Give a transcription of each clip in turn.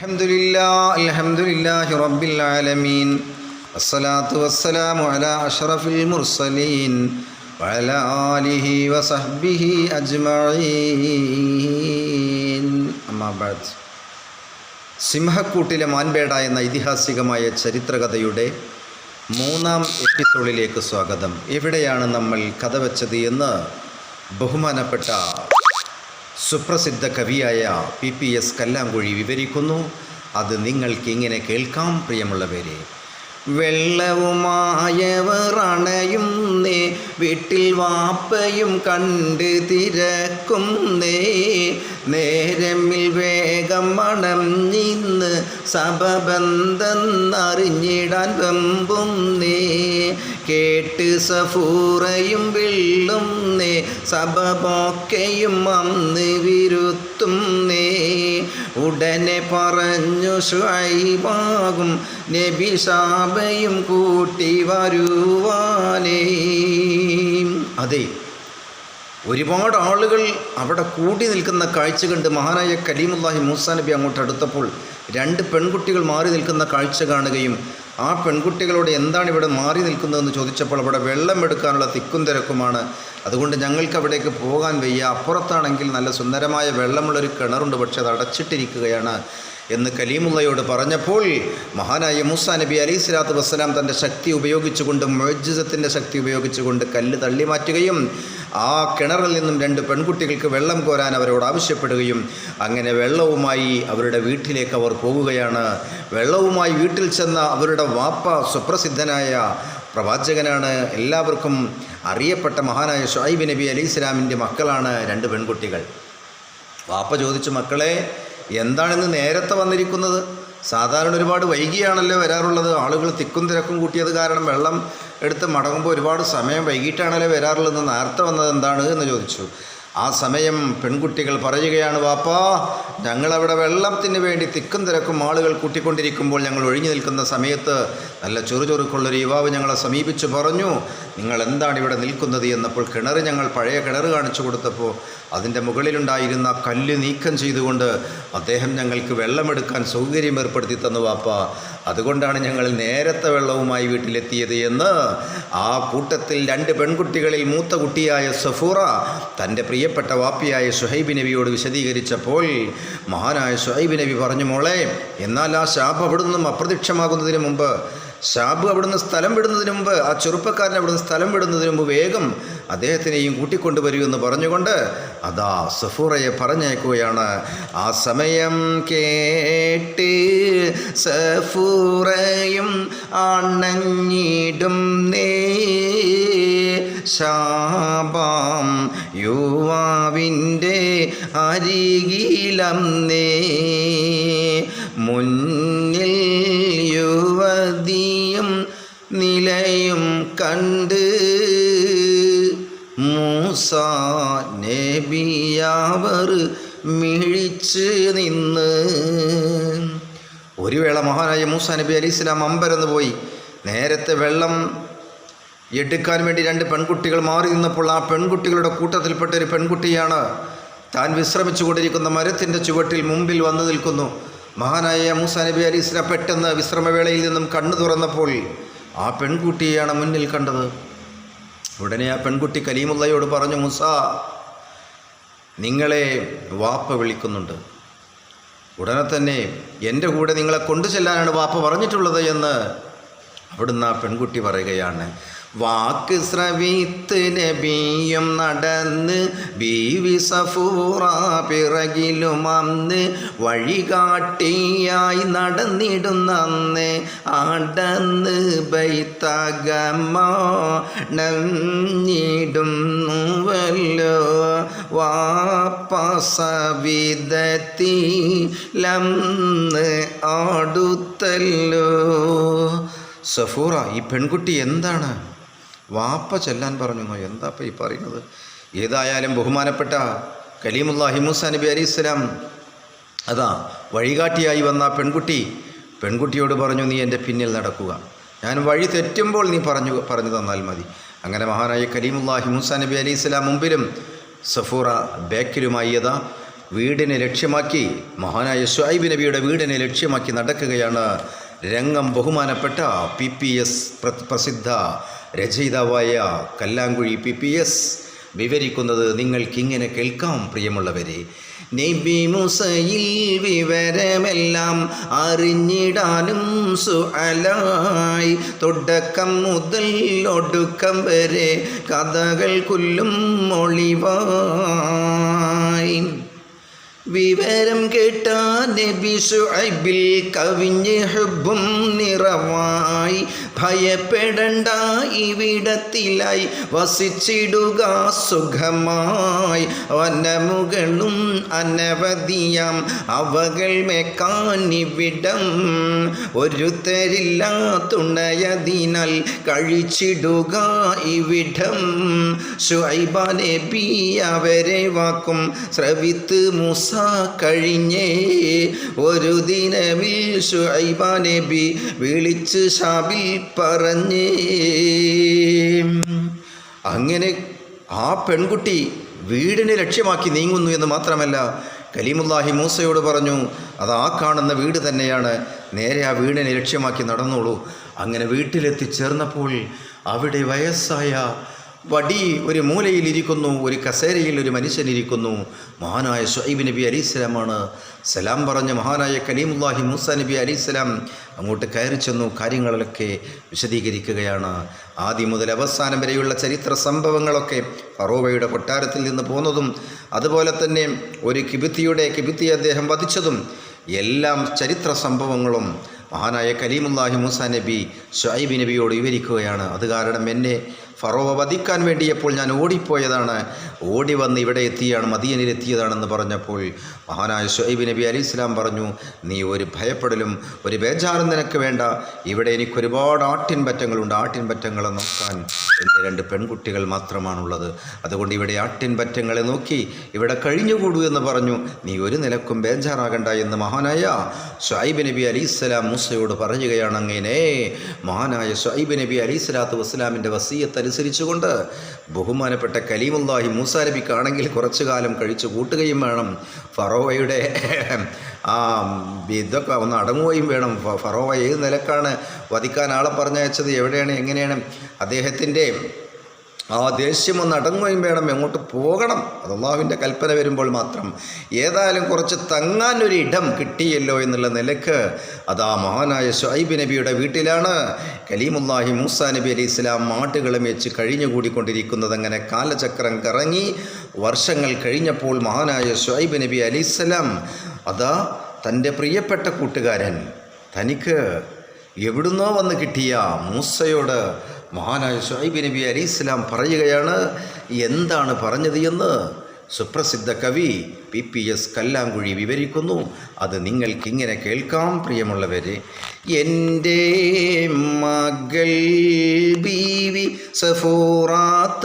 അൽഹംദുലില്ലാഹി റബ്ബിൽ ആലമീൻ വസ്സലാത്തു വസ്സലാമു അലാ അഷ്റഫിൽ മുർസലീൻ വഅലാ ആലിഹി വസഹ്ബിഹി അജ്മഈൻ. അമ്മാ ബഅദ്. സിംഹക്കൂട്ടിലെ മാൻപേട എന്ന ഐതിഹാസികമായ ചരിത്രകഥയുടെ 3-ാം എപ്പിസോഡിലേക്ക് സ്വാഗതം. എവിടെയാണ് നമ്മൾ കഥ വെച്ചത് എന്ന് ബഹുമാനപ്പെട്ട സുപ്രസിദ്ധ കവിയായ PPS കല്ലാങ്കുഴി വിവരിക്കുന്നു. അത് നിങ്ങൾക്ക് ഇങ്ങനെ കേൾക്കാം. പ്രിയമുള്ളവരെ, വെള്ളവുമായവർ അണയുന്നേ, വീട്ടിൽ വാപ്പയും കണ്ട് തിരക്കുന്നേ, നേരമിൽ വേഗം മണം നിന്ന് സഭബന്ധെന്നറിഞ്ഞിടാൻ വെമ്പുന്നേ, കേട്ട് സഫൂറയും വിള്ളുന്നേ, സഭമൊക്കെയും അന്ന് വിരുത്തുന്നേ. ഉടനെ പറഞ്ഞു ശുഐബാകും നബി ശാബയും കൂട്ടി വരുവാനേ. അതെ, ഒരുപാട് ആളുകൾ അവിടെ കൂടി നിൽക്കുന്ന കാഴ്ച കണ്ട് മഹാനായ കലീമുല്ലാഹി മൂസാ നബി അങ്ങോട്ട് അടുത്തപ്പോൾ 2 പെൺകുട്ടികൾ മാറി നിൽക്കുന്ന കാഴ്ച കാണുകയും ആ പെൺകുട്ടികളോട് എന്താണ് ഇവിടെ മാറി നിൽക്കുന്നതെന്ന് ചോദിച്ചപ്പോൾ അവിടെ വെള്ളം എടുക്കാനുള്ള തിക്കും തിരക്കുമാണ്, അതുകൊണ്ട് ഞങ്ങൾക്ക് അവിടേക്ക് പോകാൻ വയ്യ, അപ്പുറത്താണെങ്കിൽ നല്ല സുന്ദരമായ വെള്ളമുള്ളൊരു കിണറുണ്ട്, പക്ഷെ അത് അടച്ചിട്ടിരിക്കുകയാണ് എന്ന് കലീമുള്ളയോട് പറഞ്ഞപ്പോൾ മഹാനായ മൂസാ നബി അലൈഹി സ്വലാത്തു വസ്സലാം തൻ്റെ ശക്തി ഉപയോഗിച്ചുകൊണ്ട്, മുഅ്ജിസത്തിൻ്റെ ശക്തി ഉപയോഗിച്ചുകൊണ്ട് കല്ല് തള്ളി മാറ്റുകയും ആ കിണറിൽ നിന്നും 2 പെൺകുട്ടികൾക്ക് വെള്ളം കോരാൻ അവരോട് ആവശ്യപ്പെടുകയും അങ്ങനെ വെള്ളവുമായി അവരുടെ വീട്ടിലേക്ക് അവർ പോകുകയാണ്. വെള്ളവുമായി വീട്ടിൽ ചെന്ന അവരുടെ വാപ്പ സുപ്രസിദ്ധനായ പ്രവാചകനാണ്, എല്ലാവർക്കും അറിയപ്പെട്ട മഹാനായ ശുഐബ് നബി അലൈഹി സ്വലാമിൻ്റെ മക്കളാണ് 2 പെൺകുട്ടികൾ. വാപ്പ ചോദിച്ചു, മക്കളെ എന്താണിന്ന് നേരത്തെ വന്നിരിക്കുന്നത്? സാധാരണ ഒരുപാട് വൈകിയാണല്ലോ വരാറുള്ളത്, ആളുകൾ തിക്കും തിരക്കും കൂട്ടിയത് കാരണം വെള്ളം എടുത്ത് മടങ്ങുമ്പോൾ ഒരുപാട് സമയം വൈകിട്ടാണല്ലോ വരാറുള്ളത്, നേരത്തെ വന്നത് എന്താണ് എന്ന് ചോദിച്ചു. ആ സമയം പെൺകുട്ടികൾ പറയുകയാണ്, വാപ്പാ ഞങ്ങളവിടെ വെള്ളത്തിന് വേണ്ടി തിക്കും തിരക്കും ആളുകൾ കൂട്ടിക്കൊണ്ടിരിക്കുമ്പോൾ ഞങ്ങൾ ഒഴിഞ്ഞു നിൽക്കുന്ന സമയത്ത് നല്ല ചൊറുചൊറുക്കുള്ളൊരു യുവാവ് ഞങ്ങളെ സമീപിച്ചു പറഞ്ഞു, നിങ്ങൾ എന്താണ് ഇവിടെ നിൽക്കുന്നത് എന്നപ്പോൾ ഞങ്ങൾ പഴയ കിണർ കാണിച്ചു കൊടുത്തപ്പോൾ അതിൻ്റെ മുകളിലുണ്ടായിരുന്ന കല്ല് നീക്കം ചെയ്തുകൊണ്ട് അദ്ദേഹം ഞങ്ങൾക്ക് വെള്ളമെടുക്കാൻ സൗകര്യം ഏർപ്പെടുത്തി തന്നു വാപ്പ, അതുകൊണ്ടാണ് ഞങ്ങൾ നേരത്തെ വെള്ളവുമായി വീട്ടിലെത്തിയത് എന്ന് ആ കൂട്ടത്തിൽ 2 പെൺകുട്ടികളിൽ മൂത്ത കുട്ടിയായ സഫൂറ തൻ്റെ പ്രിയപ്പെട്ട വാപ്പിയായ ശുഐബ് നബിയോട് വിശദീകരിച്ചപ്പോൾ മഹാനായ ശുഐബ് നബി പറഞ്ഞു, മോളെ എന്നാൽ ആ ശാബ് അവിടുന്ന് അപ്രത്യക്ഷമാകുന്നതിന് മുമ്പ്, ഷാബ് അവിടുന്ന് സ്ഥലം വിടുന്നതിന് മുമ്പ്, ആ ചെറുപ്പക്കാരൻ അവിടുന്ന് സ്ഥലം വിടുന്നതിന് മുമ്പ് വേഗം അദ്ദേഹത്തിനെയും കൂട്ടിക്കൊണ്ടുവരൂ എന്ന് പറഞ്ഞുകൊണ്ട് അതാ സഫൂറയെ പറഞ്ഞയക്കുകയാണ്. ആ സമയം കേട്ട് സഫൂറയും അണഞ്ഞിടും നേ, ശാബാം യുവാവിൻ്റെ അരികിലന്നേ, മുന്നിൽ യുവതിയും നിലയും കണ്ട് മൂസാ നബിയവർ മിഴിച്ച് നിന്ന്. ഒരു വേള മഹാനായ മൂസാ നബി അലൈഹി സ്വലാം അമ്പരന്ന് പോയി. നേരത്തെ വെള്ളം എടുക്കാൻ വേണ്ടി 2 പെൺകുട്ടികൾ മാറി നിന്നപ്പോൾ ആ പെൺകുട്ടികളുടെ കൂട്ടത്തിൽപ്പെട്ട ഒരു പെൺകുട്ടിയാണ് താൻ വിശ്രമിച്ചു കൊണ്ടിരിക്കുന്ന മരത്തിൻ്റെ ചുവട്ടിൽ മുമ്പിൽ വന്നു നിൽക്കുന്നു. മഹാനായ മൂസാ നബി അലൈഹി സ്വലാം പെട്ടെന്ന് വിശ്രമവേളയിൽ നിന്നും കണ്ണു തുറന്നപ്പോൾ ആ പെൺകുട്ടിയെയാണ് മുന്നിൽ കണ്ടത്. ഉടനെ ആ പെൺകുട്ടി കലീമുള്ളയോട് പറഞ്ഞു, മൂസാ നിങ്ങളെ വാപ്പ വിളിക്കുന്നുണ്ട്, ഉടനെ തന്നെ എൻ്റെ കൂടെ നിങ്ങളെ കൊണ്ടു ചെല്ലാനാണ് വാപ്പ പറഞ്ഞിട്ടുള്ളത് എന്ന് അവിടുന്ന് ആ പെൺകുട്ടി പറയുകയാണ്. വാക്ക് ശ്രവിത്ത് നബിയും നടന്ന് ബീവി സഫൂറ പിറകിലും അന്ന് വഴികാട്ടിയായി നടന്നിടുന്നന്ന് അടന്ന് ബൈത്തകമാടുന്നുവല്ലോ വാപ്പസവിധത്തിലന്ന് അടുത്തല്ലോ. സഫൂറ, ഈ പെൺകുട്ടി എന്താണ് വാപ്പ ചെല്ലാൻ പറഞ്ഞു? എന്താ ഈ പറയുന്നത്? ഏതായാലും ബഹുമാനപ്പെട്ട കലീമുല്ലാഹി മൂസാ നബി അലൈഹി സ്വലാം അതാ വഴികാട്ടിയായി വന്ന പെൺകുട്ടിയോട് പറഞ്ഞു, നീ എൻ്റെ പിന്നിൽ നടക്കുക, ഞാൻ വഴി തെറ്റുമ്പോൾ നീ പറഞ്ഞു തന്നാൽ മതി. അങ്ങനെ മഹാനായ കലീമുല്ലാഹി മൂസാ നബി അലൈഹി സ്വലാം മുമ്പിലും സഫൂറ ബാക്കിലുമായി അതാ വീടിനെ ലക്ഷ്യമാക്കി, മഹാനായ ശുഐബ് നബിയുടെ വീടിനെ ലക്ഷ്യമാക്കി നടക്കുകയാണ്. രംഗം ബഹുമാനപ്പെട്ട PPS പ്രസിദ്ധ രചയിതാവായ കല്ലാങ്കുഴി PPS വിവരിക്കുന്നത് നിങ്ങൾക്കിങ്ങനെ കേൾക്കാം പ്രിയമുള്ളവരെ. നബി മൂസയിൽ വിവരമെല്ലാം അറിഞ്ഞിടാനും സുഅലായി, തുടക്കം മുതൽ ഒടുക്കം വരെ കഥകൾ കൊല്ലും ഒളിവായി. വിവരം കേട്ട നബി ശുഐബിൽ കവിഞ്ഞ് ഹുബ്ബും നിറവായി, ഭയപ്പെടണ്ട ഇവിടത്തിലായി വസിച്ചിടുക സുഖമായി. വനമുകളും അനവധിയാം അവകൾ മേക്കാനിവിടം, ഒരുത്തരില്ല തുണയതിനാൽ കഴിച്ചിടുക ഇവിടം. ശുഐബ നബി അവരെ വാക്കും ശ്രവിത്ത് മൂസ കഴിഞ്ഞേ, ഒരു ദിനമിൽ ശുഐബ നബി വിളിച്ച് ശാബിൽ പറഞ്ഞേ. അങ്ങനെ ആ പെൺകുട്ടി വീടിനെ ലക്ഷ്യമാക്കി നീങ്ങുന്നു എന്ന് മാത്രമല്ല, കലീമുല്ലാഹി മൂസയോട് പറഞ്ഞു, അത് ആ കാണുന്ന വീട് തന്നെയാണ്, നേരെ ആ വീടിനെ ലക്ഷ്യമാക്കി നടന്നോളൂ. അങ്ങനെ വീട്ടിലെത്തിച്ചേർന്നപ്പോൾ അവിടെ വയസ്സായ വടി ഒരു മൂലയിലിരിക്കുന്നു, ഒരു കസേരയിൽ ഒരു മനുഷ്യനിരിക്കുന്നു. മഹാനായ ശുഐബ് നബി അലൈഹിസ്സലാമാണ്. സലാം പറഞ്ഞ മഹാനായ കലീമുല്ലാഹി മൂസ നബി അലൈഹിസ്സലാം അങ്ങോട്ട് കയറി ചെന്നു. കാര്യങ്ങളൊക്കെ വിശദീകരിക്കുകയാണ്. ആദ്യം മുതൽ അവസാനം വരെയുള്ള ചരിത്ര സംഭവങ്ങളൊക്കെ, ഫറോവയുടെ കൊട്ടാരത്തിൽ നിന്ന് പോന്നതും അതുപോലെ തന്നെ ഒരു കിബിത്തി അദ്ദേഹം വധിച്ചതും എല്ലാം ചരിത്ര സംഭവങ്ങളും മഹാനായ കലീമുല്ലാഹി മൂസ നബി ശുഐബ് നബിയോട് വിവരിക്കുകയാണ്. അത് കാരണം എന്നെ ഫറോവ വധിക്കാൻ വേണ്ടിയപ്പോൾ ഞാൻ ഓടിപ്പോയതാണ്, ഓടി വന്ന് ഇവിടെ എത്തിയാണ്, മദീനയിലെത്തിയതാണെന്ന് പറഞ്ഞപ്പോൾ മഹാനായ ശുഐബ് നബി അലൈഹിസ്സലാം പറഞ്ഞു, നീ ഒരു ഭയപ്പെടലും ഒരു ബേജാറും നിനക്ക് വേണ്ട. ഇവിടെ എനിക്കൊരുപാട് ആട്ടിൻപറ്റങ്ങളുണ്ട്. ആട്ടിൻപറ്റങ്ങളെ നോക്കാൻ എൻ്റെ 2 പെൺകുട്ടികൾ മാത്രമാണുള്ളത്. അതുകൊണ്ട് ഇവിടെ ആട്ടിൻപറ്റങ്ങളെ നോക്കി ഇവിടെ കഴിഞ്ഞുകൂടൂ എന്ന് പറഞ്ഞു. നീ ഒരു നിലക്കും ബേജാറാകണ്ട എന്ന് മഹാനായ ശുഐബ് നബി അലൈഹിസ്സലാം മൂസയോട് പറയുകയാണ്. അങ്ങനെ മഹാനായ ശുഐബ് നബി അലൈഹിസ്സലാത്തു വസ്സലാമിൻ്റെ വസിയ്യത്ത് അനുസരിച്ചുകൊണ്ട് ബഹുമാനപ്പെട്ട കലീമുല്ലാഹി മൂസ നബിക്കാണെങ്കിൽ കുറച്ചു കാലം കഴിച്ചു കൂട്ടുകയും വേണം. ഫറോവയുടെ ഇതൊക്കെ ഒന്ന് അടങ്ങുകയും വേണം. ഫറോവ ഏത് നിലക്കാണ് വധിക്കാൻ ആളെ പറഞ്ഞയച്ചത്, എവിടെയാണ്, എങ്ങനെയാണ്, അദ്ദേഹത്തിൻ്റെ ആ ദേഷ്യം ഒന്ന് അടങ്ങുകയും വേണം, എങ്ങോട്ട് പോകണം, അത് അല്ലാഹുവിൻ്റെ കൽപ്പന വരുമ്പോൾ മാത്രം. ഏതായാലും കുറച്ച് തങ്ങാനൊരു ഇടം കിട്ടിയല്ലോ എന്നുള്ള നിലക്ക് അതാ മഹാനായ ശുഐബ് നബിയുടെ വീട്ടിലാണ് കലീമുല്ലാഹി മൂസ നബി അലൈഹിസ്സലാം മാട്ടുകളെ വെച്ച് കഴിഞ്ഞുകൂടിക്കൊണ്ടിരിക്കുന്നത്. അങ്ങനെ കാലചക്രം കറങ്ങി വർഷങ്ങൾ കഴിഞ്ഞപ്പോൾ മഹാനായ ശുഐബ് നബി അലൈഹിസ്സലാം അതാ തൻ്റെ പ്രിയപ്പെട്ട കൂട്ടുകാരൻ തനിക്ക് എവിടുന്നോ വന്ന് കിട്ടിയ മൂസയോട് മഹാനായ ശുഐബ് നബി അലൈഹിസ്സലാം പറയുകയാണ്. എന്താണ് പറഞ്ഞത് എന്ന് സുപ്രസിദ്ധ കവി PPS കല്ലാങ്കുഴി വിവരിക്കുന്നു. അത് നിങ്ങൾക്കിങ്ങനെ കേൾക്കാം പ്രിയമുള്ളവരെ. എൻ്റെ മകൾ ബീവി സഫൂറ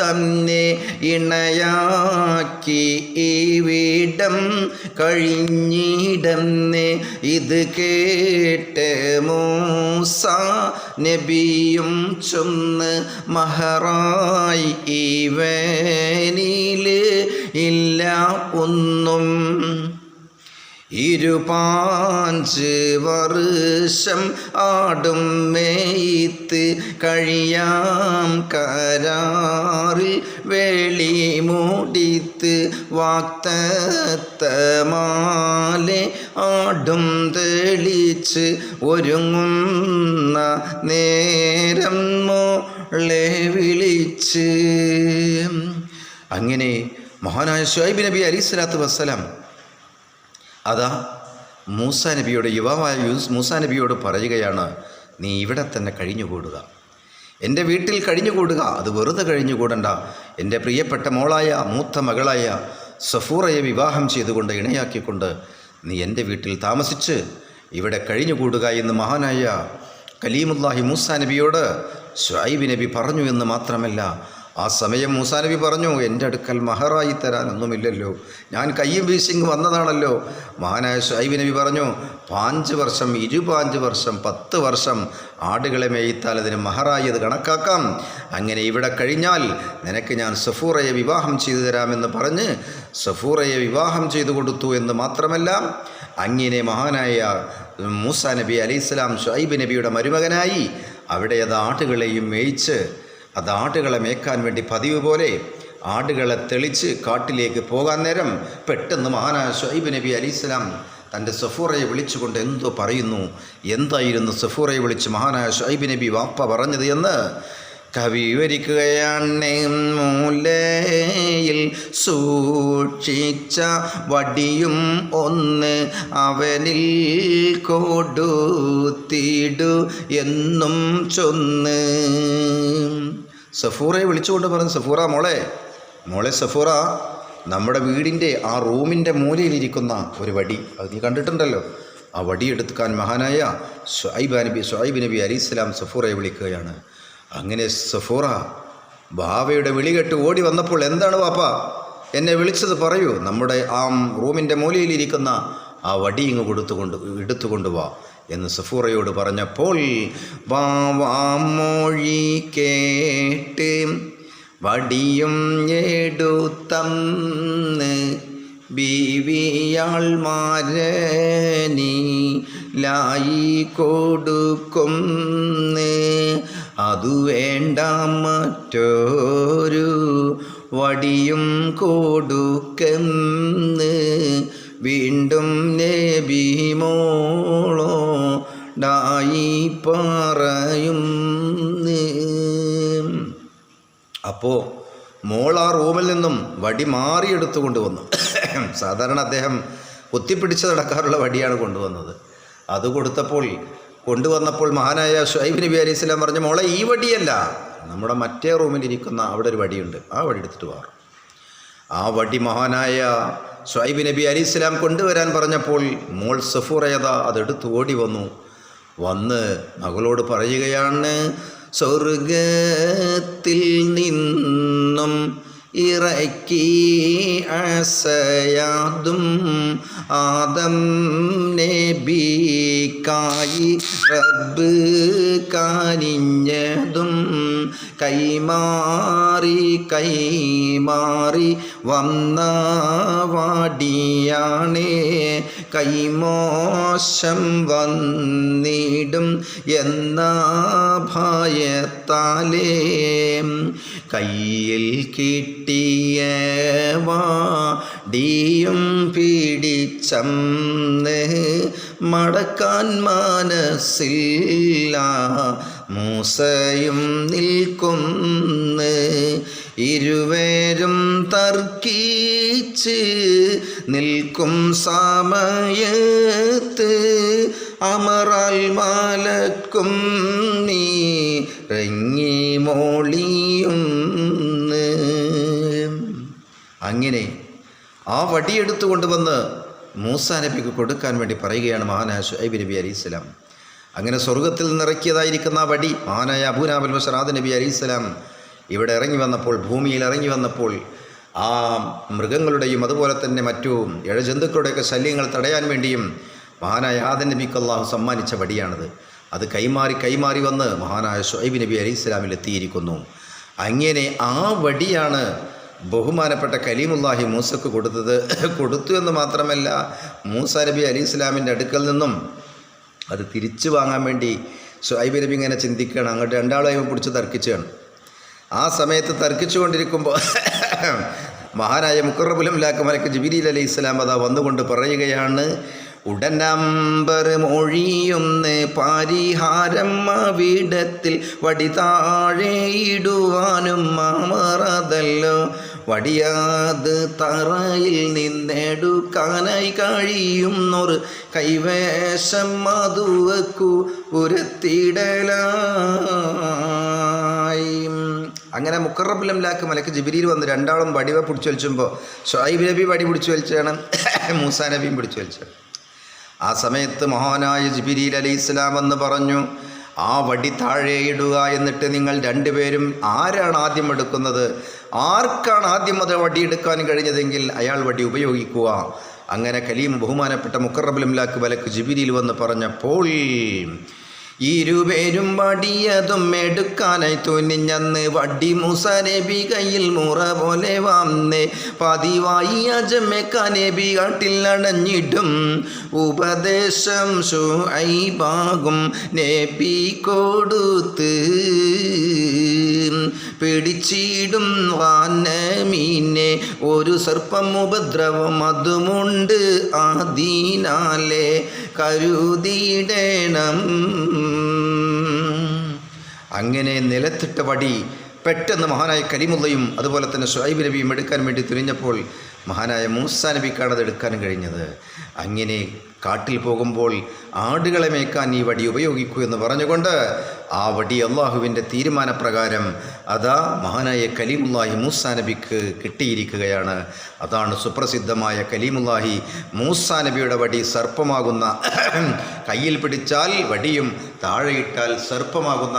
തന്നെ ഇണയാക്കി ഇവിടം കഴിഞ്ഞിടന്നേ, ഇത് കേട്ട് മൂസ നബിയും ചൊന്ന് മഹറായി ഇവനിൽ ഇല്ല ഒന്നും. 25 വർഷം ആടും മേയ്ത്ത് കഴിയാം കരാറിൽ വേളി മൂടിത്ത് വാക്തത്തമാലെ ആടും തെളിച്ച് ഒരുങ്ങുന്ന നേരം മോളെ വിളിച്ച്. അങ്ങനെ മഹാനായ ശുഐബ് നബി അലൈഹിസ്സലാത്തു വസ്സലാം അതാ മൂസ നബിയോട്, യുവാവായ മൂസ നബിയോട് പറയുകയാണ്, നീ ഇവിടെ തന്നെ കഴിഞ്ഞുകൂടുക, എൻ്റെ വീട്ടിൽ കഴിഞ്ഞുകൂടുക. അത് വെറുതെ കഴിഞ്ഞുകൂടണ്ട. എൻ്റെ പ്രിയപ്പെട്ട മോളായ മൂത്ത മകളായ സഫൂറയെ വിവാഹം ചെയ്തുകൊണ്ട് ഇണയാക്കിക്കൊണ്ട് നീ എൻ്റെ വീട്ടിൽ താമസിച്ച് ഇവിടെ കഴിഞ്ഞുകൂടുക എന്ന് മഹാനായ കലീമുല്ലാഹി മൂസ നബിയോട് ശുഐബ് നബി പറഞ്ഞു എന്ന് മാത്രമല്ല, ആ സമയം മൂസാ നബി പറഞ്ഞു, എൻ്റെ അടുക്കൽ മഹറായി തരാനൊന്നുമില്ലല്ലോ, ഞാൻ കയ്യും വീശിങ് വന്നതാണല്ലോ. മഹാനായ ശുഐബ് നബി പറഞ്ഞു, 5 വർഷം 25 വർഷം 10 വർഷം ആടുകളെ മേയിത്താൽ അതിന് മഹറായി അത് കണക്കാക്കാം. അങ്ങനെ ഇവിടെ കഴിഞ്ഞാൽ നിനക്ക് ഞാൻ സഫൂറയെ വിവാഹം ചെയ്തു തരാമെന്ന് പറഞ്ഞ് സഫൂറയെ വിവാഹം ചെയ്തു കൊടുത്തു. എന്ന് മാത്രമല്ല, അങ്ങനെ മഹാനായ മൂസാ നബി അലൈഹിസ്സലാം ശുഐബ് നബിയുടെ മരുമകനായി അവിടെ അത് ആടുകളെയും മേയിച്ച്, അത് ആടുകളെ മേയ്ക്കാൻ വേണ്ടി പതിവ് പോലെ ആടുകളെ തെളിച്ച് കാട്ടിലേക്ക് പോകാൻ നേരം പെട്ടെന്ന് മഹാനായ ശുഐബ് നബി അലൈഹിസ്സലാം തൻ്റെ സഫൂറയെ വിളിച്ചുകൊണ്ട് എന്തോ പറയുന്നു. എന്തായിരുന്നു സഫൂറയെ വിളിച്ച് മഹാനായ ശുഐബ് നബി വാപ്പ പറഞ്ഞത് എന്ന് കവി വിവരിക്കുകയാണ്. മൂലയിൽ സൂക്ഷിച്ച വടിയും ഒന്ന് അവനിൽ കൊടുത്തിടു എന്നും ചൊന്ന്. സഫൂറയെ വിളിച്ചുകൊണ്ട് പറഞ്ഞു, സഫൂറ മോളെ സഫൂറ, നമ്മുടെ വീടിൻ്റെ ആ റൂമിൻ്റെ മൂലയിലിരിക്കുന്ന ഒരു വടി, അത് നീ കണ്ടിട്ടുണ്ടല്ലോ, ആ വടിയെടുക്കാൻ മഹാനായ ശുഐബ് നബി അലൈഹിസ്സലാം സഫൂറയെ വിളിക്കുകയാണ്. അങ്ങനെ സഫൂറ ബാവയുടെ വിളി കേട്ട് ഓടി വന്നപ്പോൾ, എന്താണ് വാപ്പ എന്നെ വിളിച്ചത് പറയൂ, നമ്മുടെ ആ റൂമിൻ്റെ മൂലയിലിരിക്കുന്ന ആ വടി ഇങ്ങ് എടുത്തുകൊണ്ട് വാ എന്ന് സഫൂറയോട് പറഞ്ഞപ്പോൾ, വാമൊഴി കേട്ട് വടിയും എടുത്തന്ന് ബീവിയാൾ മാരനിലായി കൊടുക്കുന്ന്. അതു വേണ്ട മറ്റൊരു വടിയും കൊടുക്കെന്ന് വീണ്ടും നബി മോളോടായി പറയുന്ന്. അപ്പോൾ മോൾ ആ റൂമിൽ നിന്നും വടി മാറിയെടുത്തു കൊണ്ടുവന്നു. സാധാരണ അദ്ദേഹം കുത്തിപ്പിടിച്ച് നടക്കാറുള്ള വടിയാണ് കൊണ്ടുവന്നത്. അത് കൊണ്ടുവന്നപ്പോൾ മഹാനായ ശുഐബ് നബി അലൈഹിസ്സലാം പറഞ്ഞു, മോളെ ഈ വടിയല്ല, നമ്മുടെ മറ്റേ റൂമിലിരിക്കുന്ന അവിടെ ഒരു വടിയുണ്ട്, ആ വടി എടുത്തിട്ട് മാറും. ആ വടി മഹാനായ ശുഐബ് നബി അലൈഹിസ്സലാം കൊണ്ടുവരാൻ പറഞ്ഞപ്പോൾ മോൾ സഫൂറയത അതെടുത്ത് ഓടി വന്ന് മകളോട് പറയുകയാണ്, സ്വർഗത്തിൽ നിന്നും ഇറക്കി അസയാതും ആദം നബിക്കായി റബ്ബ് കാനിഞ്ഞതും കൈമാറി വന്ന വാടിയാണേ, കൈമോശം വന്നിടും എന്ന ഭയത്താലേ കയ്യിൽ കിട്ടിയ വാടിയും പിടിച്ചന്ന് മടക്കാൻ മനസ്സില്ല മൂസയും നിൽക്കുന്ന്. ഇരുവരും തർക്കിച്ച് നിൽക്കും സമയത്ത് അമറാൽ മലക്കും നീറങ്ങി മോളിയുന്ന്. അങ്ങനെ ആ വടിയെടുത്തു കൊണ്ടുവന്ന് മൂസാ നബിക്ക് കൊടുക്കാൻ വേണ്ടി പറയുകയാണ് മഹാനായ ശുഐബ് നബി അലൈഹിസ്സലാം. അങ്ങനെ സ്വർഗത്തിൽ നിന്നിറക്കിയതായിരിക്കുന്ന ആ വടി മഹാനായ അബൂനാബൽ ബഷറാദ് നബി അലൈഹിസ്സലാം ഇവിടെ ഇറങ്ങി വന്നപ്പോൾ, ഭൂമിയിൽ ഇറങ്ങി വന്നപ്പോൾ, ആ മൃഗങ്ങളുടെയും അതുപോലെ തന്നെ മറ്റു ഇഴജന്തുക്കളുടെയൊക്കെ ശല്യങ്ങൾ തടയാൻ വേണ്ടിയും മഹാനായ ആദം നബിക്ക് അല്ലാഹു സമ്മാനിച്ച വടിയാണത്. അത് കൈമാറി വന്ന് മഹാനായ ശുഐബ് നബി അലൈഹിസ്സലാമിൽ എത്തിയിരിക്കുന്നു. അങ്ങനെ ആ വടിയാണ് ബഹുമാനപ്പെട്ട കലീമുല്ലാഹി മൂസക്ക് കൊടുത്തു എന്ന് മാത്രമല്ല, മൂസാ നബി അലൈഹിസ്സലാമിൻ്റെ അടുക്കൽ നിന്നും അത് തിരിച്ചു വാങ്ങാൻ വേണ്ടി ശുഐബ് നബി ഇങ്ങനെ ചിന്തിക്കുകയാണ്. അങ്ങോട്ട് രണ്ടാളെയും പിടിച്ച് തർക്കിച്ചാണ്. ആ സമയത്ത് തർക്കിച്ചുകൊണ്ടിരിക്കുമ്പോൾ മഹാനായ മുഖറബുൽ അംലാക്ക് മലക്ക് ജിബ്രീൽ അലൈഹിസ്സലാം അതാ വന്നുകൊണ്ട് പറയുകയാണ്, ഉടനമ്പർ മൊഴിയുന്ന് പരിഹാരം അവിടത്തിൽ വടി താഴെ ഇടുവാനും മാമറതല്ലോ, വടിയാത് തറയിൽ നിന്നെടുക്കാനായി കഴിയുന്നൊരു കൈവേഷം മധുവക്കു ഉരത്തിടലായി. അങ്ങനെ മുഖറബുൽ അംലാക്ക് മലക്ക് ജിബ്രീൽ വന്ന് രണ്ടാളും വടിവ പിടിച്ചു വലിച്ചുമ്പോൾ ശുഐബ് നബി വടി പിടിച്ചു വലിച്ചാണ്, മൂസാ നബിയും പിടിച്ചു വലിച്ചാണ്. ആ സമയത്ത് മഹാനായ ജിബ്രീൽ അലൈഹിസ്സലാം എന്ന് പറഞ്ഞു, ആ വടി താഴെ ഇടുക. എന്നിട്ട് നിങ്ങൾ രണ്ടുപേരും ആരാണ് ആദ്യം എടുക്കുന്നത്, ആർക്കാണ് ആദ്യം അത് വടിയെടുക്കാൻ കഴിഞ്ഞതെങ്കിൽ അയാൾ വടി ഉപയോഗിക്കുക. അങ്ങനെ കലീം ബഹുമാനപ്പെട്ട മുഖറബുൽ അംലാക്ക് മലക്ക് ജിബ്രീൽ വന്ന് പറഞ്ഞപ്പോൾ ഇരുപേരും വടിയതും എടുക്കാനായി തുനിഞ്ഞന്ന് വടി മൂസാ നബി കയ്യിൽ മുറ പോലെ വന്നേ. പതിവായി അജമേക്കാൻ നബി കാട്ടിൽ അടഞ്ഞിടും ഉപദേശം ശുഐബാകും നബി കൊടുത്ത്. പിടിച്ചിടും വാനമീനെ ഒരു സർപ്പം ഉപദ്രവം അതുമുണ്ട്, ആദീനാലെ കരുതിയിടണം. അങ്ങനെ നിലത്തിട്ട വടി പെട്ടെന്ന് മഹാനായ കലീമുള്ളയും അതുപോലെ തന്നെ ശുഐബ് നബിയും എടുക്കാൻ വേണ്ടി തുനിഞ്ഞപ്പോൾ മഹാനായ മൂസാ നബിക്കാണ് അത് എടുക്കാനും കഴിഞ്ഞത്. അങ്ങനെ കാട്ടിൽ പോകുമ്പോൾ ആടുകളെ മേയ്ക്കാൻ ഈ വടി ഉപയോഗിക്കൂ എന്ന് പറഞ്ഞുകൊണ്ട് ആ വടി അള്ളാഹുവിൻ്റെ തീരുമാനപ്രകാരം അതാ മഹാനായ കലീമുല്ലാഹി മൂസാ നബിക്ക് കിട്ടിയിരിക്കുകയാണ്. അതാണ് സുപ്രസിദ്ധമായ കലീമുല്ലാഹി മൂസാ നബിയുടെ വടി. സർപ്പമാകുന്ന കയ്യിൽ പിടിച്ചാൽ വടിയും താഴെയിട്ടാൽ സർപ്പമാകുന്ന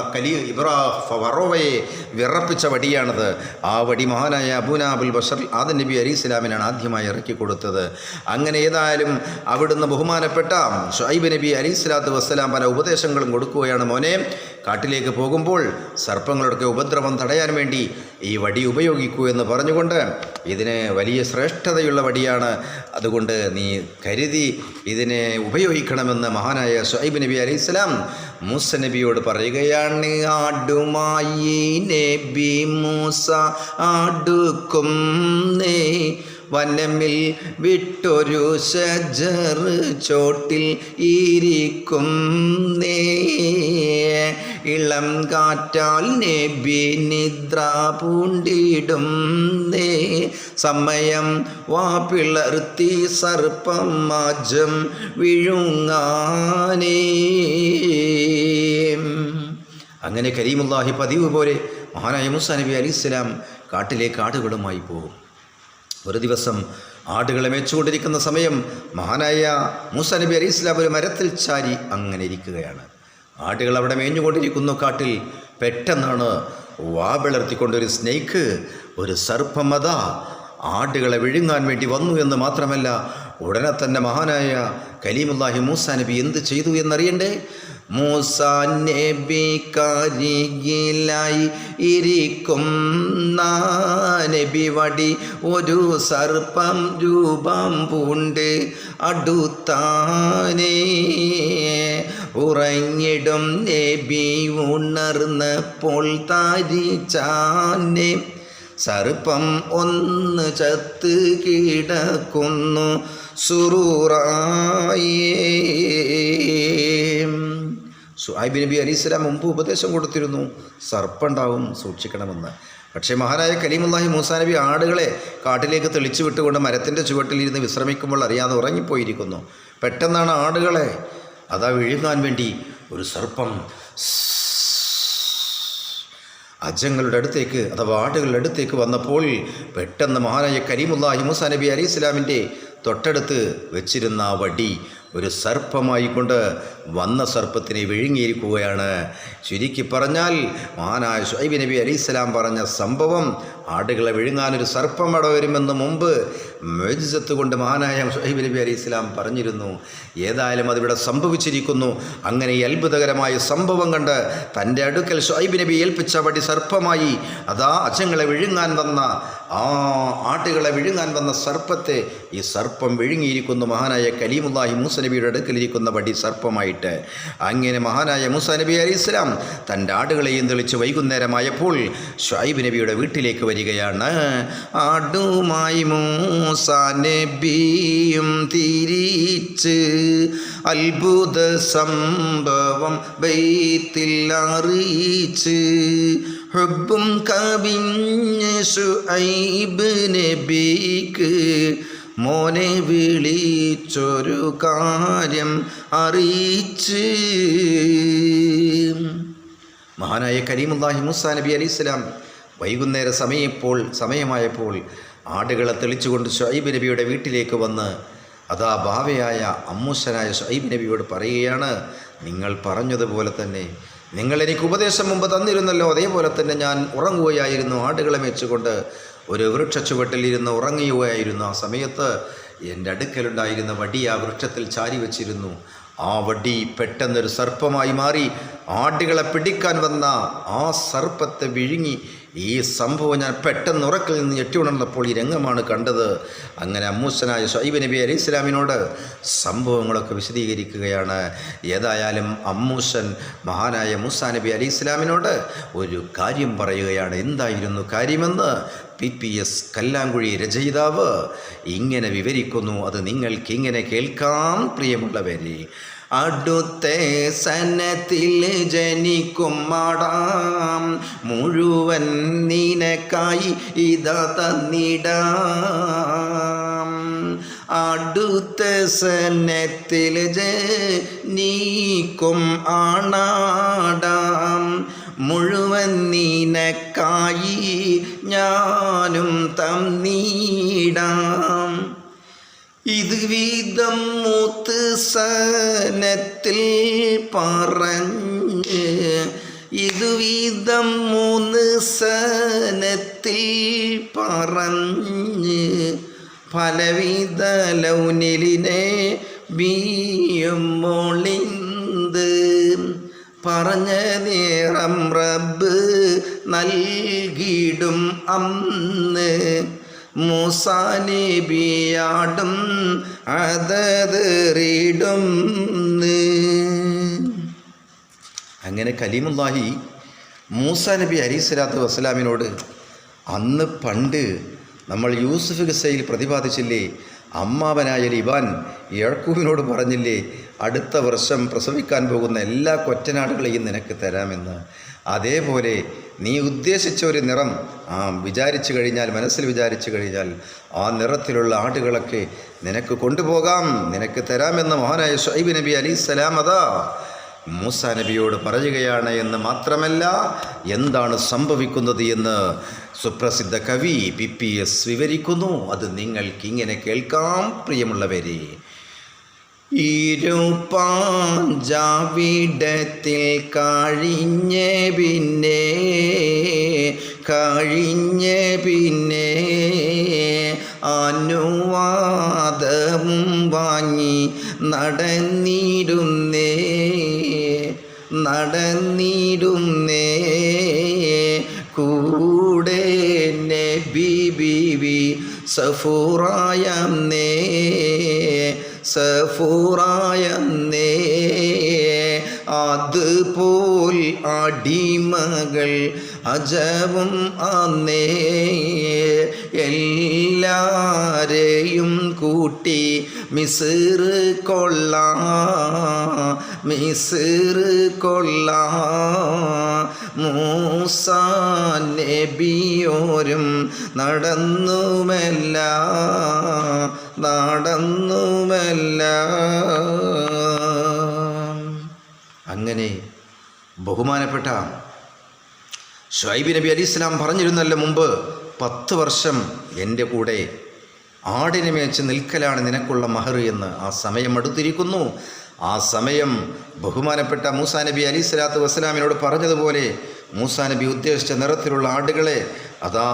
ഫറോവയെ വിറപ്പിച്ച വടിയാണത്. ആ വടി മഹാനായ അബൂനാ അബുൽ ബഷർ ആദം നബി അലൈഹിസ്സലാമിനാണ് ആദ്യമായി ഇറക്കി കൊടുത്തത്. അങ്ങനെ ഏതായാലും അവിടുന്ന് ബഹുമാനപ്പെട്ട ശുഐബ് നബി അലൈഹിസ്സലാത്തു വസ്സലാം പല ഉപദേശങ്ങളും കൊടുക്കുകയാണ്. മോനെ, കാട്ടിലേക്ക് പോകുമ്പോൾ സർപ്പങ്ങളുടെ ഉപദ്രവം തടയാൻ വേണ്ടി ഈ വടി ഉപയോഗിക്കൂ എന്ന് പറഞ്ഞുകൊണ്ട് ഇതിന് വലിയ ശ്രേഷ്ഠതയുള്ള വടിയാണ്, അതുകൊണ്ട് നീ കരുതി ഇതിനെ ഉപയോഗിക്കണമെന്ന് മഹാനായ ശുഐബ് നബി അലൈഹിസ്സലാം മൂസ നബിയോട് പറയുകയാണ്. ആടുമായി നബി മൂസ അടുക്കും നേ വനമിൽ വിട്ടൊരു ഷജർ ചോട്ടിൽ ഇരിക്കും നേ. ഇളം കാറ്റാൽ നബി നിദ്ര പൂണ്ടിടും നേ. സമയം വാപ്പിളർത്തി സർപ്പം മാജം വിഴുങ്ങാനേ. അങ്ങനെ കരീമുല്ലാഹി പതിവ് പോലെ മഹാനായ മൂസാ നബി അലൈഹിസ്സലാം കാട്ടിലേക്ക് ആടുകളുമായി പോകും. ഒരു ദിവസം ആടുകളെ മേച്ചുകൊണ്ടിരിക്കുന്ന സമയം മഹാനായ മൂസാ നബി അലൈഹിസ്സലാം ഒരു മരത്തിൽ ചാരി അങ്ങനെ ഇരിക്കുകയാണ്. ആടുകൾ അവിടെ മേഞ്ഞുകൊണ്ടിരിക്കുന്നു കാട്ടിൽ. പെട്ടെന്നാണ് വാവിളർത്തിക്കൊണ്ടൊരു സ്നേക്ക്, ഒരു സർപ്പമത ആടുകളെ വിഴുങ്ങാൻ വേണ്ടി വന്നു എന്ന് മാത്രമല്ല, ഉടനെ തന്നെ മഹാനായ കലീമുല്ലാഹി മൂസാ നബി എന്ത് ചെയ്തു എന്നറിയണ്ടേ? മൂസാ നബി കരികിലായി ഇരിക്കും നബി വടി ഒരു സർപ്പം രൂപം പൂണ്ട് അടുത്താനേ. ഉറങ്ങിടും നബി ഉണർന്നപ്പോൾ താരിച്ചാനെ. സർപ്പം ഒന്ന് ചത്ത് കിടക്കുന്നു സുറൂറായേ. ശുഐബ് നബി അലൈഹിസ്സലാം മുമ്പ് ഉപദേശം കൊടുത്തിരുന്നു, സർപ്പുണ്ടാവും, സൂക്ഷിക്കണമെന്ന്. പക്ഷേ മഹാനായ കലീമുല്ലാഹി മൂസാ നബി ആടുകളെ കാട്ടിലേക്ക് തെളിച്ചു വിട്ടുകൊണ്ട് മരത്തിൻ്റെ ചുവട്ടിലിരുന്ന് വിശ്രമിക്കുമ്പോൾ അറിയാതെ ഉറങ്ങിപ്പോയിരിക്കുന്നു. പെട്ടെന്നാണ് ആടുകളെ അതാ വിഴുങ്ങാൻ വേണ്ടി ഒരു സർപ്പം അജങ്ങളുടെ അടുത്തേക്ക് അഥവാ ആടുകളുടെ അടുത്തേക്ക് വന്നപ്പോൾ പെട്ടെന്ന് മഹാനായ കരീമുല്ലാഹി മൂസാ നബി അലൈഹിസ്സലാമിൻ്റെ തൊട്ടടുത്ത് വെച്ചിരുന്ന ആ വടി ഒരു സർപ്പമായിക്കൊണ്ട് വന്ന സർപ്പത്തിനെ വിഴുങ്ങിയിരിക്കുകയാണ്. ചുരുക്കി പറഞ്ഞാൽ മഹാനായ ശുഐബ് നബി അലൈഹിസ്സലാം പറഞ്ഞ സംഭവം ആടുകളെ വിഴുങ്ങാനൊരു സർപ്പം അവിടെ വരുമെന്ന് മുമ്പ് മുഅ്ജിസത്ത് കൊണ്ട് മഹാനായ ശുഐബ് നബി അലൈഹിസ്സലാം പറഞ്ഞിരുന്നു. ഏതായാലും അതിവിടെ സംഭവിച്ചിരിക്കുന്നു. അങ്ങനെ ഈ അത്ഭുതകരമായ സംഭവം കണ്ട് തൻ്റെ അടുക്കൽ ശുഐബ് നബി ഏൽപ്പിച്ച വടി സർപ്പമായി അതാ അജങ്ങളെ വിഴുങ്ങാൻ വന്ന ആടുകളെ വിഴുങ്ങാൻ വന്ന സർപ്പത്തെ ഈ സർപ്പം വിഴുങ്ങിയിരിക്കുന്നു. മഹാനായ കലീമുല്ലാഹി മൂസാ നബിയുടെ അടുക്കലിരിക്കുന്ന വടി സർപ്പമായിട്ട്. അങ്ങനെ മഹാനായ മൂസാ നബി അലൈഹിസ്സലാം തൻ്റെ ആടുകളെയും തെളിച്ച് വൈകുന്നേരമായപ്പോൾ ശുഐബ് നബിയുടെ വീട്ടിലേക്ക് വരികയാണ്. ആടുമായി മൂസാ നബിയും തിരിച്ച് അത്ഭുത സംഭവം ബൈത്തിൽ അറിയിച്ച് ഹുബ്ബും കവിഞ്ഞ ശുഐബ് നബിക്ക് മോനെ വിളിച്ചൊരു കാര്യം അറിയിച്ച്. മഹാനായ കരീമുല്ലാഹി മൂസാ നബി അലൈഹിസ്സലാം വൈകുന്നേര സമയമായപ്പോൾ ആടുകളെ തെളിച്ചുകൊണ്ട് ശുഐബ് നബിയുടെ വീട്ടിലേക്ക് വന്ന് അതാ ഭാവയായ അമ്മൂശനായ ശുഐബ് നബിയോട് പറയുകയാണ്, നിങ്ങൾ പറഞ്ഞതുപോലെ തന്നെ നിങ്ങളെനിക്ക് ഉപദേശം മുമ്പ് തന്നിരുന്നല്ലോ, അതേപോലെ തന്നെ ഞാൻ ഉറങ്ങുകയായിരുന്നു. ആടുകളെ മേച്ചുകൊണ്ട് ഒരു വൃക്ഷച്ചുവട്ടിൽ ഇരുന്ന് ഉറങ്ങുകയായിരുന്നു. ആ സമയത്ത് എൻ്റെ അടുക്കലുണ്ടായിരുന്ന വടി ആ വൃക്ഷത്തിൽ ചാരി വച്ചിരുന്നു. ആ വടി പെട്ടെന്നൊരു സർപ്പമായി മാറി ആടുകളെ പിടിക്കാൻ വന്ന ആ സർപ്പത്തെ വിഴുങ്ങി. ഈ സംഭവം ഞാൻ പെട്ടെന്ന് ഉറക്കിൽ നിന്ന് ഞെട്ടി ഉണർന്നപ്പോൾ ഈ രംഗമാണ് കണ്ടത്. അങ്ങനെ അമ്മൂസനായ ശുഐബ് നബി അലൈഹി ഇസ്ലാമിനോട് സംഭവങ്ങളൊക്കെ വിശദീകരിക്കുകയാണ്. ഏതായാലും അമ്മൂസൻ മഹാനായ മൂസാ നബി അലൈഹി ഇസ്ലാമിനോട് ഒരു കാര്യം പറയുകയാണ്. എന്തായിരുന്നു കാര്യമെന്ന് PPS കല്ലാങ്കുഴി രചയിതാവ് ഇങ്ങനെ വിവരിക്കുന്നു. അത് നിങ്ങൾക്ക് ഇങ്ങനെ കേൾക്കാം പ്രിയമുള്ളവരെ. അടുത്ത സനത്തിൽ ജനിക്കും മാടാം, മുഴുവൻ നിനക്കായി ഇതാ തന്നിടാം. അടുത്ത സനത്തിൽ ജനിക്കും ആണാടാം, മുഴുവൻ നിനക്കായി ഞാനും തന്നിടാം. ഇത് വീതം മൂത്ത് സനത്തിൽ പറഞ്ഞ്, ഇത് വീതം 3 സനത്തിൽ പറഞ്ഞ്, പലവിധ ലൗനിലിനെ ബിയും മൊളിന്ത് പറഞ്ഞ നേരം റബ്ബ് നൽകിടും അന്ന്. മൂസാ നബിയാടും അതതറിടും. അങ്ങനെ കലീമുല്ലാഹി മൂസാ നബി അലൈഹി സ്വലാത്തു വസ്സലാമിനോട് അന്ന് പണ്ട് നമ്മൾ യൂസുഫ് ഖിസ്സയിൽ പ്രതിപാദിച്ചില്ലേ, അമ്മാവനായ ലിബാൻ യാക്കൂബിനോട് പറഞ്ഞില്ലേ, അടുത്ത വർഷം പ്രസവിക്കാൻ പോകുന്ന എല്ലാ കൊറ്റനാടുകളെയും നിനക്ക് തരാമെന്ന്. അതേപോലെ നീ ഉദ്ദേശിച്ച ഒരു നിറം വിചാരിച്ചു കഴിഞ്ഞാൽ, മനസ്സിൽ വിചാരിച്ചു കഴിഞ്ഞാൽ ആ നിറത്തിലുള്ള ആടുകളൊക്കെ നിനക്ക് കൊണ്ടുപോകാം, നിനക്ക് തരാമെന്ന് മഹാനായ ശുഐബ് നബി അലൈഹിസ്സലാം അതാ മൂസാ നബിയോട് പറയുകയാണ്. എന്ന് മാത്രമല്ല, എന്താണ് സംഭവിക്കുന്നത് എന്ന് സുപ്രസിദ്ധ കവി PPS വിവരിക്കുന്നു. അത് നിങ്ങൾക്കിങ്ങനെ കേൾക്കാം പ്രിയമുള്ളവരെ. ഇരുപാഞ്ചാവിടത്തിൽ കഴിഞ്ഞ പിന്നെ അനുവാദം വാങ്ങി നടന്നിടുന്നേ കൂടെ നബി ബീവി സഫൂറായന്നേ അതുപോൽ അടിമകൾ അജവും അന്നേ എല്ലാരെയും കൂട്ടി മിസ്ർ കൊള്ളാ മൂസാ നബിയോരും നടന്നുമല്ല. അങ്ങനെ ബഹുമാനപ്പെട്ട ശുഐബ് നബി അലൈഹി സ്വലാം പറഞ്ഞിരുന്നല്ലോ മുമ്പ്, 10 വർഷം എൻ്റെ കൂടെ ആടിനെ മേച്ച് നിൽക്കലാണ് നിനക്കുള്ള മഹർ എന്ന്. ആ സമയം അടുത്തിരിക്കുന്നു. ആ സമയം ബഹുമാനപ്പെട്ട മൂസാ നബി അലൈഹി സ്വലാത്തു വസ്സലാമിനോട് പറഞ്ഞതുപോലെ മൂസാ നബി ഉദ്ദേശിച്ച നിറത്തിലുള്ള ആടുകളെ അതാ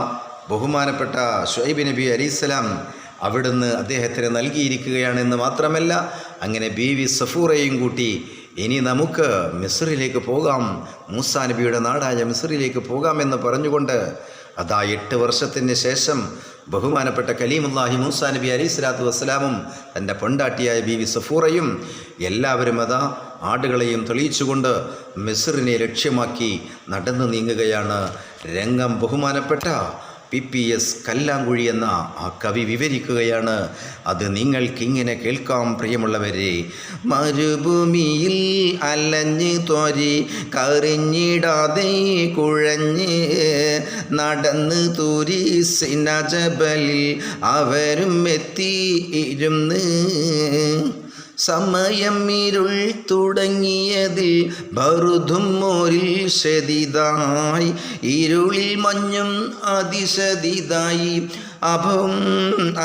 ബഹുമാനപ്പെട്ട ശുഐബ് നബി അലൈഹി സ്വലാം അവിടുന്ന് അദ്ദേഹത്തിന് നൽകിയിരിക്കുകയാണെന്ന് മാത്രമല്ല, അങ്ങനെ ബീവി സഫൂറയും കൂട്ടി ഇനി നമുക്ക് മിസ്റിലേക്ക് പോകാം, മൂസാ നബിയുടെ നാടായ മിസ്റിലേക്ക് പോകാമെന്ന് പറഞ്ഞുകൊണ്ട് അതാ 8 വർഷത്തിന് ശേഷം ബഹുമാനപ്പെട്ട കലീമുല്ലാഹി മൂസാ നബി അലൈഹി സ്വലാത്തു വസ്സലാമും തൻ്റെ പൊണ്ടാട്ടിയായ ബീവി സഫൂറയും എല്ലാവരും അതാ ആടുകളെയും തെളിയിച്ചുകൊണ്ട് മിസ്റിനെ ലക്ഷ്യമാക്കി നടന്നു നീങ്ങുകയാണ്. രംഗം ബഹുമാനപ്പെട്ട PPS കല്ലാങ്കുഴി എന്ന ആ കവി വിവരിക്കുകയാണ്. അത് നിങ്ങൾക്കിങ്ങനെ കേൾക്കാം പ്രിയമുള്ളവരെ. മരുഭൂമിയിൽ അലഞ്ഞ് തൊരി കറിഞ്ഞിടാതെ കുഴഞ്ഞ് നടന്ന് തുരീസിന ജബലിൽ അവരും എത്തിയിരുന്ന്. സമയം ഇരുൾ തുടങ്ങിയതിൽ ബറുതും മോരിൽ ശദിതായി, ഇരുളിൽ മഞ്ഞും അതിശദിതായി. അഭവും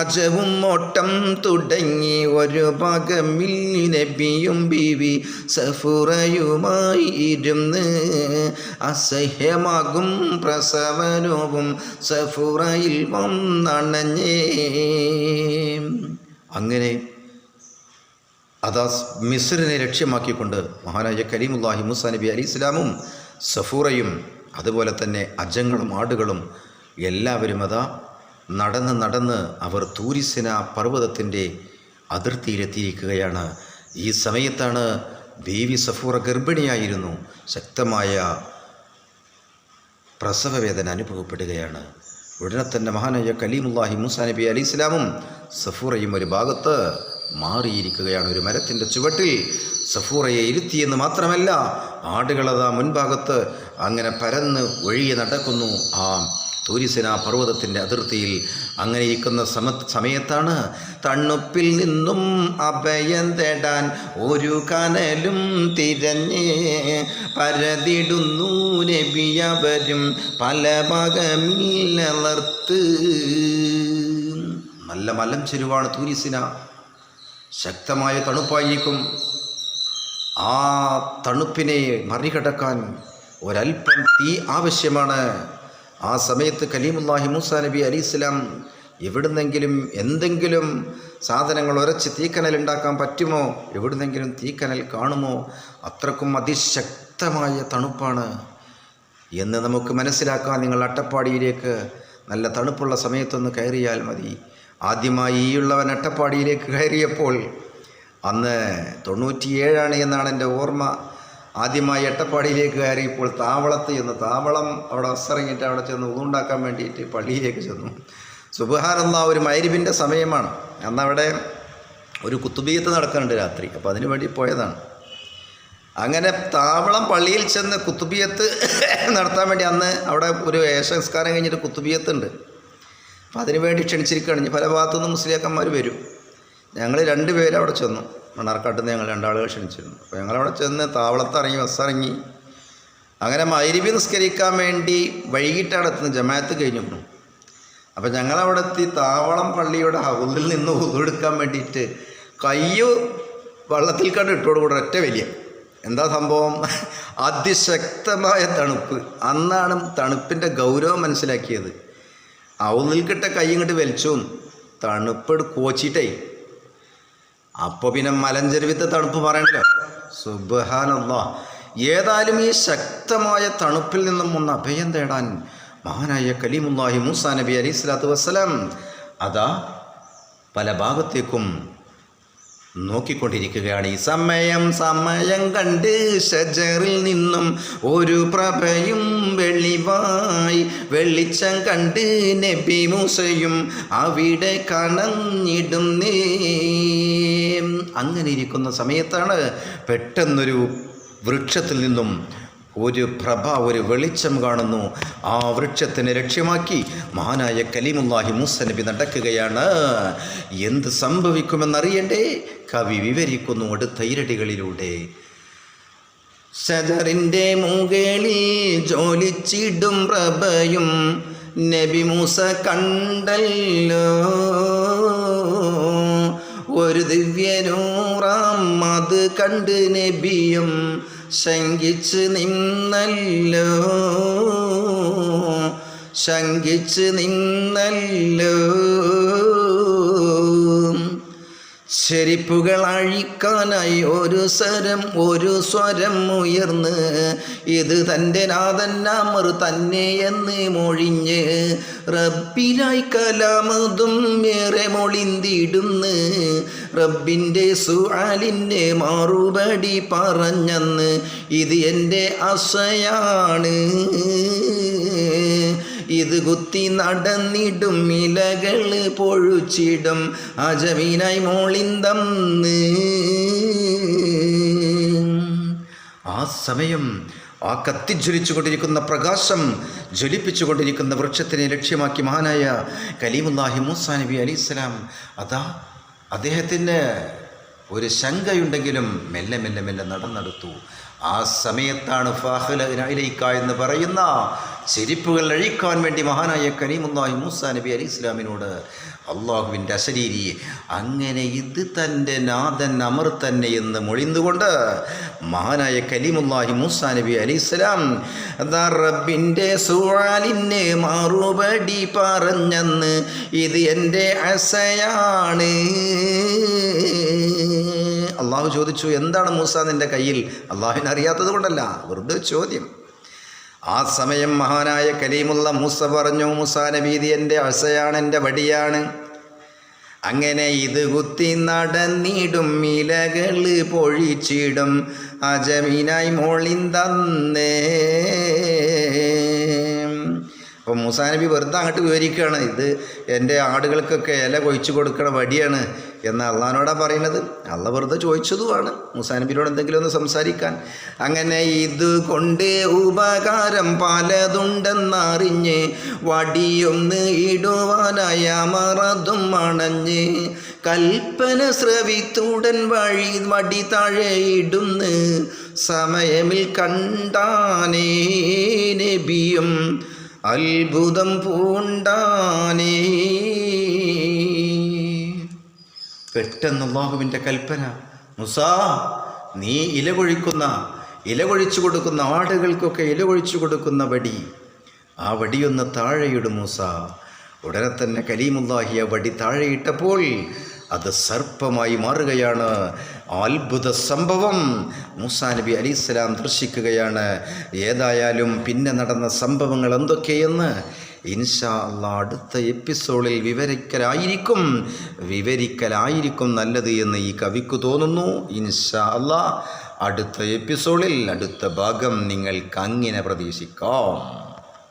അജവും ഓട്ടം തുടങ്ങി ഒരു ഭാഗമിൽ നബിയും ബീവി സഫൂറയുമായി ഇരുന്ന് അസഹ്യമാകും പ്രസവനവും സഫൂറയിൽ വന്നണഞ്ഞേ. അങ്ങനെ അതാ മിസ്രിനെ ലക്ഷ്യമാക്കിക്കൊണ്ട് മഹാനായ കലീമുല്ലാഹി മൂസാ നബി അലൈഹി സ്വലാമും സഫൂറയും അതുപോലെ തന്നെ അജങ്ങളും ആടുകളും എല്ലാവരും അതാ നടന്ന് അവർ തൂരിസിന പർവ്വതത്തിൻ്റെ അതിർത്തിയിലെത്തിയിരിക്കുകയാണ്. ഈ സമയത്താണ് ബീവി സഫൂറ ഗർഭിണിയായിരുന്നു. ശക്തമായ പ്രസവവേദന അനുഭവപ്പെടുകയാണ്. ഉടനെ തന്നെ മഹാനായ കലീമുല്ലാഹി മൂസാ നബി അലൈഹി സ്വലാമും സഫൂറയും ഒരു ഭാഗത്ത് മാറിയിരിക്കുകയാണ്. ഒരു മരത്തിൻ്റെ ചുവട്ടിൽ സഫൂറയെ ഇരുത്തിയെന്ന് മാത്രമല്ല, ആടുകളതാ മുൻഭാഗത്ത് അങ്ങനെ പരന്ന് ഒഴിയെ നടക്കുന്നു ആ തൂരിസിന പർവ്വതത്തിൻ്റെ അതിർത്തിയിൽ. അങ്ങനെ ഇരിക്കുന്ന സമയത്താണ് തണുപ്പിൽ നിന്നും അഭയം തേടാൻ ഒരു കനലും തിരഞ്ഞ് പരതിടുന്നു നബിയവരും പല ഭാഗമില്ലർത്ത്. നല്ല മലം ചെരുവാണ് തൂരിസിന, ശക്തമായ തണുപ്പായിരിക്കും. ആ തണുപ്പിനെ മറികടക്കാൻ ഒരൽപ്പം തീ ആവശ്യമാണ്. ആ സമയത്ത് കലീമുല്ലാഹി മൂസാ നബി അലൈഹി സ്വലാം എവിടുന്നെങ്കിലും എന്തെങ്കിലും സാധനങ്ങൾ ഉരച്ച് തീക്കനൽ ഉണ്ടാക്കാൻ പറ്റുമോ, എവിടുന്നെങ്കിലും തീക്കനൽ കാണുമോ? അത്രക്കും അതിശക്തമായ തണുപ്പാണ് എന്ന് നമുക്ക് മനസ്സിലാക്കാൻ നിങ്ങൾ അട്ടപ്പാടിയിലേക്ക് നല്ല തണുപ്പുള്ള സമയത്തൊന്ന് കയറിയാൽ മതി. ആദ്യമായി ഈയുള്ളവൻ അട്ടപ്പാടിയിലേക്ക് കയറിയപ്പോൾ അന്ന് 97 എന്നാണ് എൻ്റെ ഓർമ്മ. ആദ്യമായി അട്ടപ്പാടിയിലേക്ക് കയറിയപ്പോൾ താവളത്ത് ചെന്ന്, താവളം അവിടെ ഇറങ്ങിയിട്ട് അവിടെ ചെന്ന് ഉതുണ്ടാക്കാൻ വേണ്ടിയിട്ട് പള്ളിയിലേക്ക് ചെന്നു. സുബ്ഹാനല്ലാഹ്, ഒരു മഗ്‌രിബിൻ്റെ സമയമാണ്. അന്നവിടെ ഒരു കുത്തുബിയത്ത് നടക്കുന്നുണ്ട് രാത്രി. അപ്പോൾ അതിനു വേണ്ടി പോയതാണ്. അങ്ങനെ താവളം പള്ളിയിൽ ചെന്ന് കുത്തുബിയത്ത് നടത്താൻ വേണ്ടി അന്ന് അവിടെ ഒരു ഏഷംസ്കാരം കഴിഞ്ഞിട്ട് കുത്തുബിയത്ത് ഉണ്ട്. അപ്പോൾ അതിനു വേണ്ടി ക്ഷണിച്ചിരിക്കുകയാണ്. പല ഭാഗത്തുനിന്ന് മുസ്ലിയാക്കന്മാർ വരും. ഞങ്ങൾ 2 പേര് അവിടെ ചെന്നു. മണ്ണാർക്കാട്ടിൽ നിന്ന് ഞങ്ങൾ 2 ആളുകൾ ക്ഷണിച്ചിരുന്നു. അപ്പോൾ ഞങ്ങളവിടെ ചെന്ന് താവളത്തിറങ്ങി ബസ്സിറങ്ങി. അങ്ങനെ മഗ്‌രിബ് നിസ്കരിക്കാൻ വേണ്ടി വൈകിട്ടാണ് എത്തുന്നത്. ജമാഅത്ത് കഴിഞ്ഞിരുന്നു. അപ്പോൾ ഞങ്ങളവിടെ എത്തി. താവളം പള്ളിയുടെ ഹൗദിൽ നിന്ന് ഉതുവെടുക്കാൻ വേണ്ടിയിട്ട് കയ്യ് വെള്ളത്തിൽ കണ്ട് ഇട്ടോടുകൂടെ ഒറ്റ വലിയ എന്താ സംഭവം, അതിശക്തമായ തണുപ്പ്. അന്നാണ് തണുപ്പിൻ്റെ ഗൗരവം മനസ്സിലാക്കിയത്. ഹൗദിൽ കിട്ട കൈ ഇങ്ങോട്ട് വലിച്ചു, തണുപ്പ് കോച്ചിട്ടേ. അപ്പോൾ പിന്നെ മലഞ്ചെരുവിത്തെ തണുപ്പ് പറയണല്ലോ. സുബ്ഹാനല്ലാഹ്. ഏതായാലും ഈ ശക്തമായ തണുപ്പിൽ നിന്നും ഒന്ന് അഭയം തേടാൻ മഹാനായ കലീമുല്ലാഹി മൂസാ നബി അലൈഹി സ്വലാത്തു വസ്സലാം അതാ പല ഭാഗത്തേക്കും നോക്കിക്കൊണ്ടിരിക്കുകയാണ്. ഈ സമയം കണ്ട് ഷജറിൽ നിന്നും ഒരു പ്രഭയും വെളിവായി വെളിച്ചം കണ്ട് നബി മൂസയും അവിടെ കണഞ്ഞിടുന്നേ. അങ്ങനെ ഇരിക്കുന്ന സമയത്താണ് പെട്ടെന്നൊരു വൃക്ഷത്തിൽ നിന്നും ഒരു പ്രഭ, ഒരു വെളിച്ചം കാണുന്നു. ആ വൃക്ഷത്തിനെ ലക്ഷ്യമാക്കി മഹാനായ കലീമുല്ലാഹി മൂസാ നബി നടക്കുകയാണ്. എന്ത് സംഭവിക്കുമെന്നറിയണ്ടേ? കവി വിവരിക്കുന്നു അടുത്ത ഇരടികളിലൂടെ. ഷജറിൻ്റെ മുകളിൽ ജോലിച്ചിടും പ്രഭയും നബി മൂസ കണ്ടല്ലോ. ഒരു ദിവ്യനൂറാം അത് കണ്ട് നബിയും ശങ്കിച്ച് നിന്നല്ലോ. ചെരിപ്പുകൾ അഴിക്കാനായി ഒരു സ്വരം ഉയർന്ന് ഇത് തൻ്റെ നാഥൻ അമർ തന്നെ എന്ന് മൊഴിഞ്ഞ് റബ്ബിനായി കലാമതും ഏറെ മൊളിന്തിടുന്ന് റബ്ബിൻ്റെ സുആലിൻ്റെ മറുപടി പറഞ്ഞന്ന് ഇത് എൻ്റെ അസയാണ് ഇത് കുത്തി നടന്നിടും ഇലകൾ പൊഴിച്ചിടും അജമീനായി മോളിന്തന്ന്. ആ സമയം ആ കത്തിജ്വലിച്ചു കൊണ്ടിരിക്കുന്ന പ്രകാശം ജ്വലിപ്പിച്ചു കൊണ്ടിരിക്കുന്ന വൃക്ഷത്തിനെ ലക്ഷ്യമാക്കി മഹാനായ കലീമുല്ലാഹി മൂസാ നബി അലൈഹി സ്വലാം അതാ അദ്ദേഹത്തിന് ഒരു ശങ്കയുണ്ടെങ്കിലും മെല്ലെ മെല്ലെ മെല്ലെ നടന്നെടുത്തു. ആ സമയത്താണ് ഫാഖലൈക എന്ന് പറയുന്ന ചെരിപ്പുകൾ അഴിക്കാൻ വേണ്ടി മഹാനായ കരീമുല്ലാഹി മൂസാ നബി അലൈഹി ഇസ്ലാമിനോട് അള്ളാഹുവിൻ്റെ അശരീരി അങ്ങനെ ഇത് തൻ്റെ നാഥൻ അമർ തന്നെ എന്ന് മൊഴിന്നുകൊണ്ട് മഹാനായ കലീമുല്ലാഹി മൂസാ നബി അലൈഹി ഇസ്ലാം റബ്ബിൻ്റെ സുആലിന് മറുപടി പറഞ്ഞെന്ന് ഇത് എൻ്റെ അസയാണ്. അള്ളാഹു ചോദിച്ചു, എന്താണ് മൂസ നിൻ്റെ കയ്യിൽ? അള്ളാഹുവിനെ അറിയാത്തത് കൊണ്ടല്ല, വെറുതെ ചോദ്യം. ആ സമയം മഹാനായ കലീമുള്ള മൂസ പറഞ്ഞു, മൂസാ നബി ഇത് എൻ്റെ അസയാണ്, എൻ്റെ വടിയാണ്. അങ്ങനെ ഇത് കുത്തി നടന്നിടും ഇലകൾ പൊഴിച്ചിടും അജമീനായി മോളിന്തന്നേ. അപ്പോൾ മൂസാ നബി വെറുതെ അങ്ങോട്ട് വിവരിക്കുകയാണ്, ഇത് എൻ്റെ ആടുകൾക്കൊക്കെ ഇല കൊഴിച്ചു കൊടുക്കണ വടിയാണ് എന്ന് അള്ളാഹിനോടാ പറയുന്നത്. അള്ളാഹ് വെറുതെ ചോദിച്ചതുമാണ് മൂസാ നബിയോട് എന്തെങ്കിലും ഒന്ന് സംസാരിക്കാൻ. അങ്ങനെ ഇത് കൊണ്ട് ഉപകാരം പലതുണ്ടെന്നറിഞ്ഞ് വടിയൊന്ന് ഇടുവാനായ മറതും അണഞ്ഞ് കൽപ്പന ശ്രവിത്തുടൻ വടി താഴെ ഇടുന്ന് സമയമിൽ കണ്ടാനേ നബിയും അത്ഭുതം പൂണ്ടാനേ. പെട്ടെന്ന് അല്ലാഹുവിൻ്റെ കൽപ്പന, മൂസാ നീ ഇല കൊഴിച്ചു കൊടുക്കുന്ന ആടുകൾക്കൊക്കെ ഇല കൊഴിച്ചു കൊടുക്കുന്ന വടി, ആ വടിയൊന്ന് താഴെയിടും മൂസ. ഉടനെ തന്നെ കലീമുല്ലാഹി ആ വടി താഴെയിട്ടപ്പോൾ അത് സർപ്പമായി മാറുകയാണ്. അത്ഭുത സംഭവം മൂസാ നബി അലൈഹിസ്സലാം ദർശിക്കുകയാണ്. ഏതായാലും പിന്നെ നടന്ന സംഭവങ്ങൾ എന്തൊക്കെയെന്ന് ഇൻഷാ അല്ലാഹ് അടുത്ത എപ്പിസോഡിൽ വിവരിക്കലായിരിക്കും നല്ലത് എന്ന് ഈ കവിക്ക് തോന്നുന്നു. ഇൻഷാ അല്ലാഹ് അടുത്ത എപ്പിസോഡിൽ അടുത്ത ഭാഗം നിങ്ങൾക്ക് അങ്ങനെ പ്രതീക്ഷിക്കാം.